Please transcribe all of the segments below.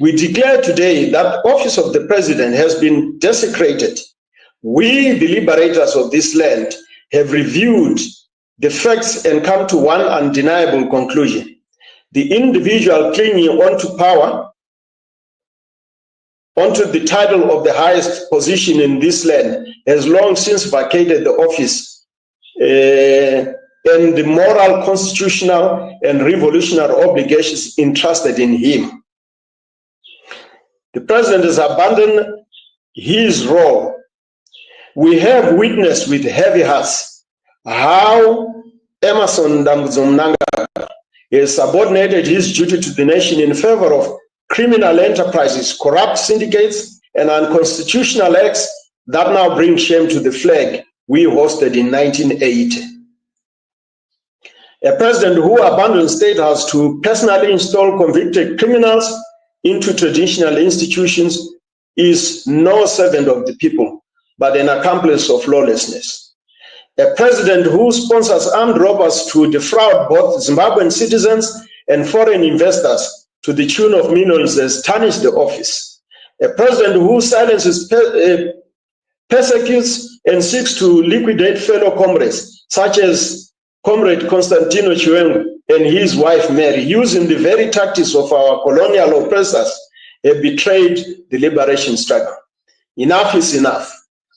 We declare today that the office of the President has been desecrated. We, the liberators of this land, have reviewed the facts and come to one undeniable conclusion. The individual clinging onto power, onto the title of the highest position in this land, has long since vacated the office, and the moral, constitutional, and revolutionary obligations entrusted in him. The President has abandoned his role. We have witnessed with heavy hearts how Emmerson Mnangagwa has subordinated his duty to the nation in favor of criminal enterprises, corrupt syndicates, and unconstitutional acts that now bring shame to the flag we hosted in 1980. A president who abandoned State House to personally install convicted criminals into traditional institutions is no servant of the people, but an accomplice of lawlessness. A president who sponsors armed robbers to defraud both Zimbabwean citizens and foreign investors to the tune of millions has tarnished the office. A president who silences, persecutes, and seeks to liquidate fellow comrades, such as Comrade Constantino Chiwengu and his wife Mary, using the very tactics of our colonial oppressors, have betrayed the liberation struggle. Enough is enough.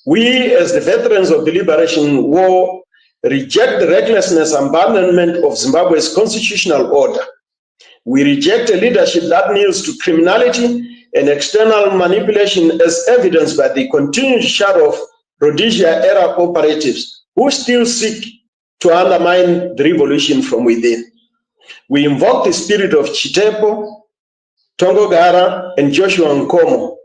We, as the veterans of the Liberation War, reject the recklessness and abandonment of Zimbabwe's constitutional order. We reject a leadership that kneels to criminality and external manipulation, as evidenced by the continued shadow of Rhodesia-era operatives who still seek to undermine the revolution from within. We invoke the spirit of Chitepo, Tongogara, and Joshua Nkomo.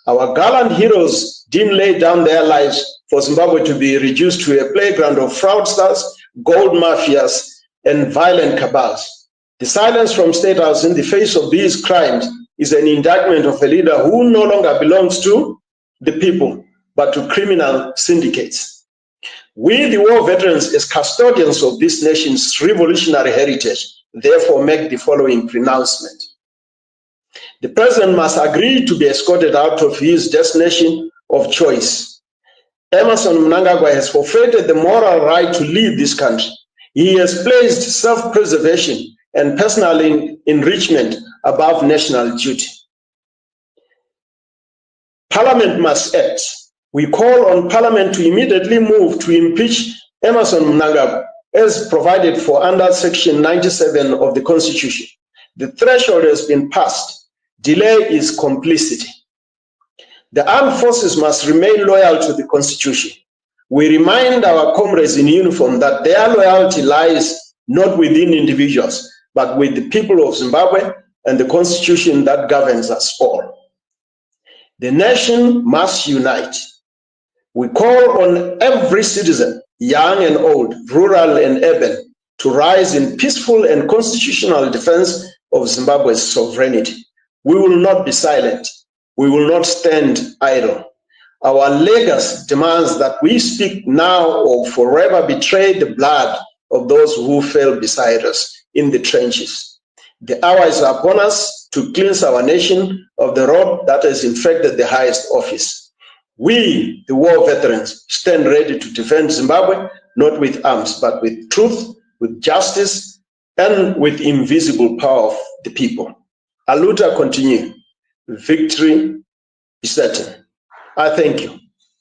Our gallant heroes didn't lay down their lives for Zimbabwe to be reduced to a playground of fraudsters, gold mafias, and violent cabals. The silence from State House in the face of these crimes is an indictment of a leader who no longer belongs to the people, but to criminal syndicates. We, the war veterans, as custodians of this nation's revolutionary heritage, therefore make the following pronouncement. The President must agree to be escorted out of his destination of choice. Emmerson Mnangagwa has forfeited the moral right to lead this country. He has placed self-preservation and personal enrichment above national duty. Parliament must act. We call on Parliament to immediately move to impeach Emmerson Mnangagwa, as provided for under Section 97 of the Constitution. The threshold has been passed. Delay is complicity. The armed forces must remain loyal to the Constitution. We remind our comrades in uniform that their loyalty lies not within individuals, but with the people of Zimbabwe and the Constitution that governs us all. The nation must unite. We call on every citizen, young and old, rural and urban, to rise in peaceful and constitutional defense of Zimbabwe's sovereignty. We will not be silent. We will not stand idle. Our legacy demands that we speak now or forever betray the blood of those who fell beside us in the trenches. The hour is upon us to cleanse our nation of the rot that has infected the highest office. We, the war veterans, stand ready to defend Zimbabwe, not with arms, but with truth, with justice, and with invisible power of the people. Aluta continue. Victory is certain. I thank you.